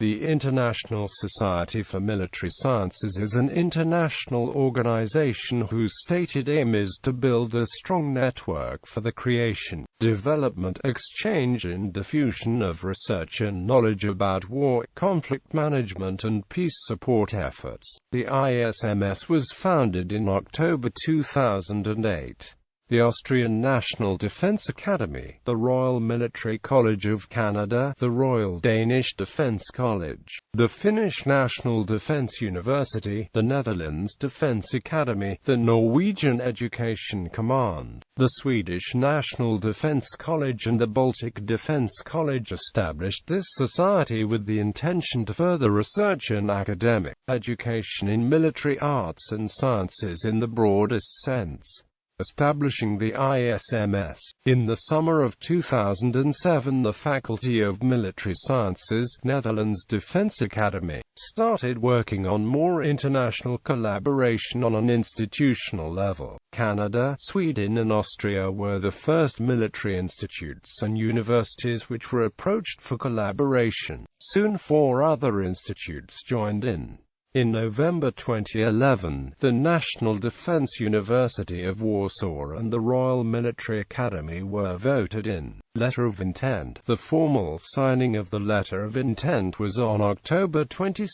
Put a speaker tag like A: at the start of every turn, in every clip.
A: The International Society for Military Sciences is an international organization whose stated aim is to build a strong network for the creation, development, exchange and diffusion of research and knowledge about war, conflict management and peace support efforts. The ISMS was founded in October 2008. The Austrian National Defence Academy, the Royal Military College of Canada, the Royal Danish Defence College, the Finnish National Defence University, the Netherlands Defence Academy, the Norwegian Education Command, the Swedish National Defence College and the Baltic Defence College established this society with the intention to further research and academic education in military arts and sciences in the broadest sense. Establishing the ISMS. In the summer of 2007, the Faculty of Military Sciences, Netherlands Defence Academy, started working on more international collaboration on an institutional level. Canada, Sweden and Austria were the first military institutes and universities which were approached for collaboration. Soon 4 other institutes joined in. In November 2011, the National Defence University of Warsaw and the Royal Military Academy were voted in. Letter of Intent. The formal signing of the Letter of Intent was on October 22,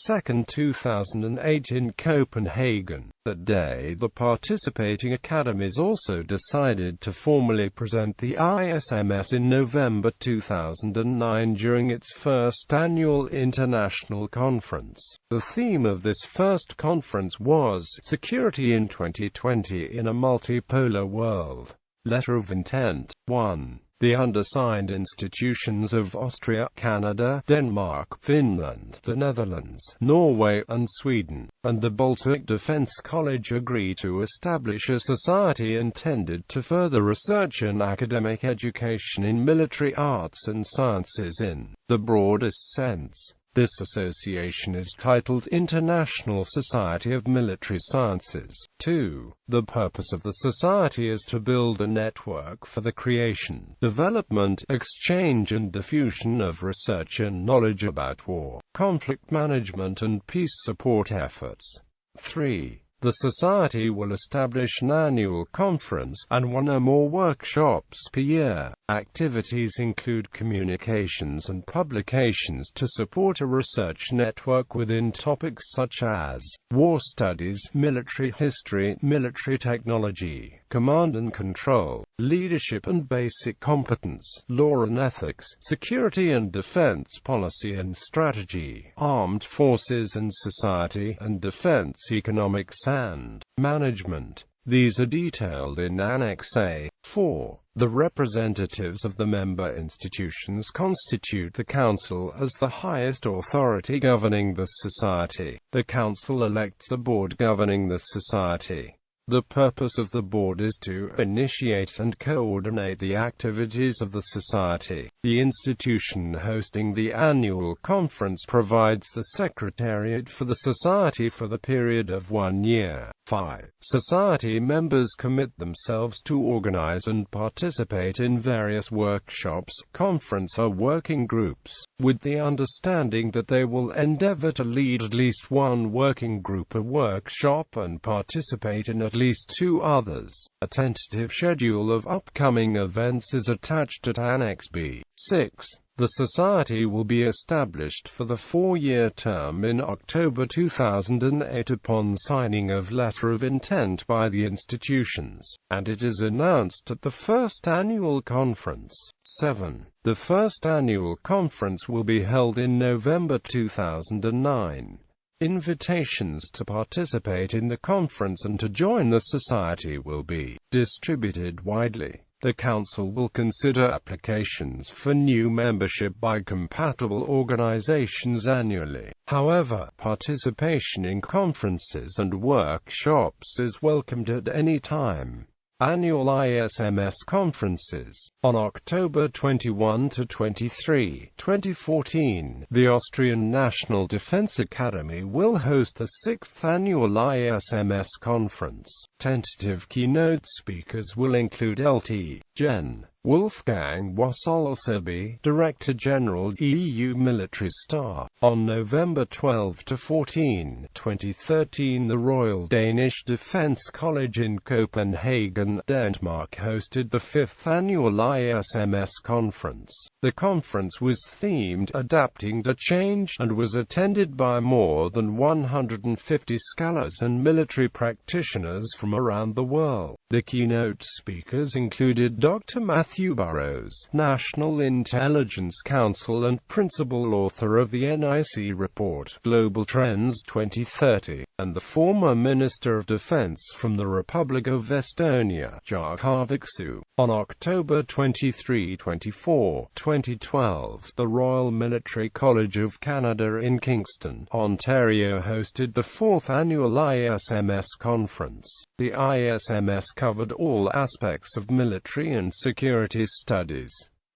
A: 2008 in Copenhagen. That day, the participating academies also decided to formally present the ISMS in November 2009 during its first annual international conference. The theme of this first conference was Security in 2020 in a Multipolar World. Letter of Intent. 1. The undersigned institutions of Austria, Canada, Denmark, Finland, the Netherlands, Norway and Sweden, and the Baltic Defence College agree to establish a society intended to further research and academic education in military arts and sciences in the broadest sense. This association is titled International Society of Military Sciences. 2. The purpose of the society is to build a network for the creation, development, exchange and diffusion of research and knowledge about war, conflict management and peace support efforts. 3. The Society will establish an annual conference and 1 or more workshops per year. Activities include communications and publications to support a research network within topics such as war studies, military history, military technology, command and control, leadership and basic competence, law and ethics, security and defense policy and strategy, armed forces and society, and defense economics and management. These are detailed in Annex A. 4. The representatives of the member institutions constitute the Council as the highest authority governing the society. The Council elects a board governing the society. The purpose of the board is to initiate and coordinate the activities of the society. The institution hosting the annual conference provides the secretariat for the society for the period of 1 year. 5. Society members commit themselves to organize and participate in various workshops, conference or working groups, with the understanding that they will endeavor to lead at least 1 working group or workshop and participate in at least 2 others. A tentative schedule of upcoming events is attached at Annex B. 6. The Society will be established for the 4-year term in October 2008 upon signing of Letter of Intent by the institutions, and it is announced at the first annual conference. 7. The first annual conference will be held in November 2009. Invitations to participate in the conference and to join the Society will be distributed widely. The Council will consider applications for new membership by compatible organizations annually. However, participation in conferences and workshops is welcomed at any time. Annual ISMS conferences. On October 21 to 23, 2014, the Austrian National Defence Academy will host the 6th annual ISMS conference. Tentative keynote speakers will include Lt. Gen. Wolfgang Wassolseby, Director General EU Military Staff. On November 12–14, 2013, the Royal Danish Defence College in Copenhagen, Denmark hosted the 5th annual ISMS conference. The conference was themed "Adapting to Change" and was attended by more than 150 scholars and military practitioners from around the world. The keynote speakers included Dr. Matthew Burrows, National Intelligence Council and principal author of the NIC report, Global Trends 2030, and the former Minister of Defence from the Republic of Estonia, Jarkko Aaviksoo. On October 23–24, 2012, the Royal Military College of Canada in Kingston, Ontario hosted the 4th annual ISMS conference. The ISMS covered all aspects of military and security studies.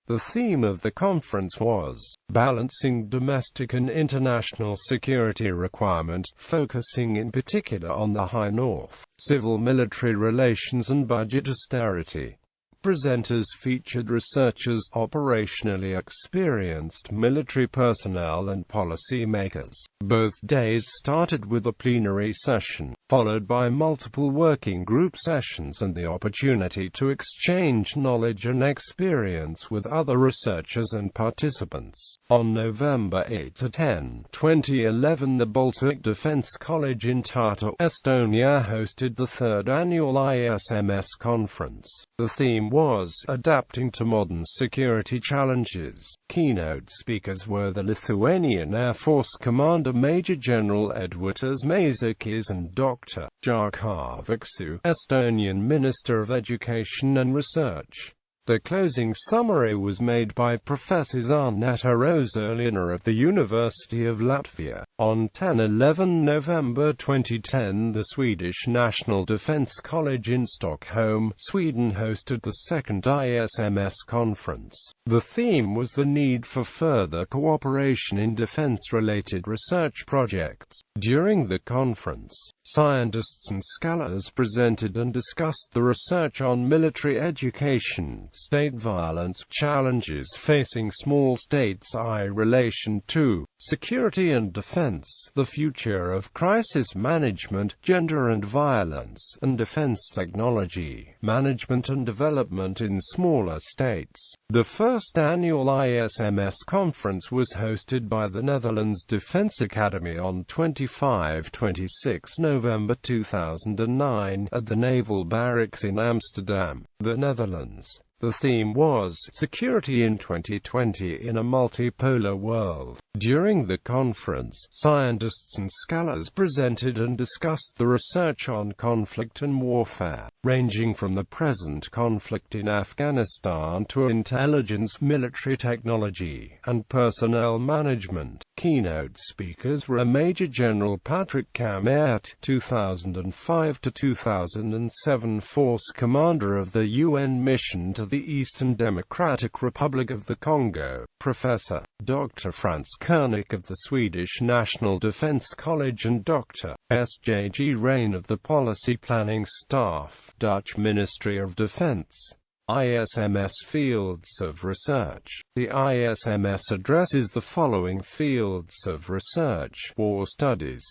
A: The theme of the conference was "Balancing Domestic and International Security Requirement", focusing in particular on the High North, civil-military relations and budget austerity. Presenters featured researchers, operationally experienced military personnel and policy makers. Both days started with a plenary session, followed by multiple working group sessions and the opportunity to exchange knowledge and experience with other researchers and participants. On November 8–10, 2011, the Baltic Defence College in Tartu, Estonia hosted the 3rd annual ISMS conference. The theme was "Adapting to Modern Security Challenges". Keynote speakers were the Lithuanian Air Force Commander Major General Edvardas Mazurkis and Dr. Jarkko Aaviksoo, Estonian Minister of Education and Research. The closing summary was made by Professor Zaneta Rozolina of the University of Latvia. On 10–11 November 2010, the Swedish National Defence College in Stockholm, Sweden hosted the 2nd ISMS conference. The theme was the need for further cooperation in defence-related research projects. During the conference, scientists and scholars presented and discussed the research on military education, state violence, challenges facing small states in relation to security and defense, the future of crisis management, gender and violence, and defense technology, management and development in smaller states. The 1st annual ISMS conference was hosted by the Netherlands Defence Academy on 25–26 November 2009 at the Naval Barracks in Amsterdam, the Netherlands. The theme was "Security in 2020 in a Multipolar World". During the conference, scientists and scholars presented and discussed the research on conflict and warfare, ranging from the present conflict in Afghanistan to intelligence, military technology, and personnel management. Keynote speakers were Major General Patrick Cammaert, 2005–2007 Force Commander of the UN Mission to the Eastern Democratic Republic of the Congo, Professor Dr. Franz Koenig of the Swedish National Defence College and Dr. S.J.G. Rain of the Policy Planning Staff, Dutch Ministry of Defence. ISMS fields of research. The ISMS addresses the following fields of research: war studies,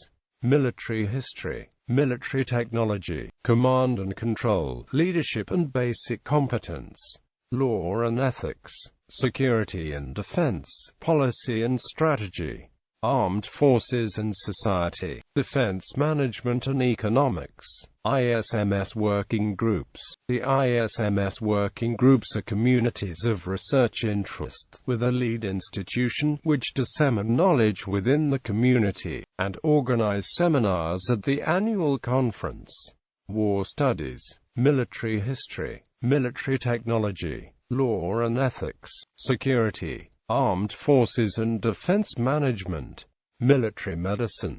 A: military history, military technology, command and control, leadership and basic competence, law and ethics, security and defense, policy and strategy, armed forces and society, defense management and economics. ISMS working groups. The ISMS working groups are communities of research interest, with a lead institution, which disseminate knowledge within the community, and organize seminars at the annual conference. War studies, military history, military technology, law and ethics, security, armed forces and defense management, military medicine,